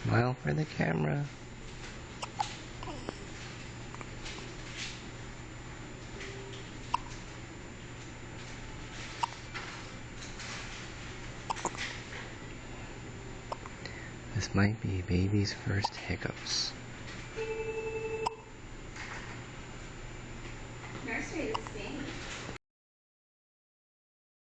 Smile for the camera. This might be baby's first hiccups. Nurses.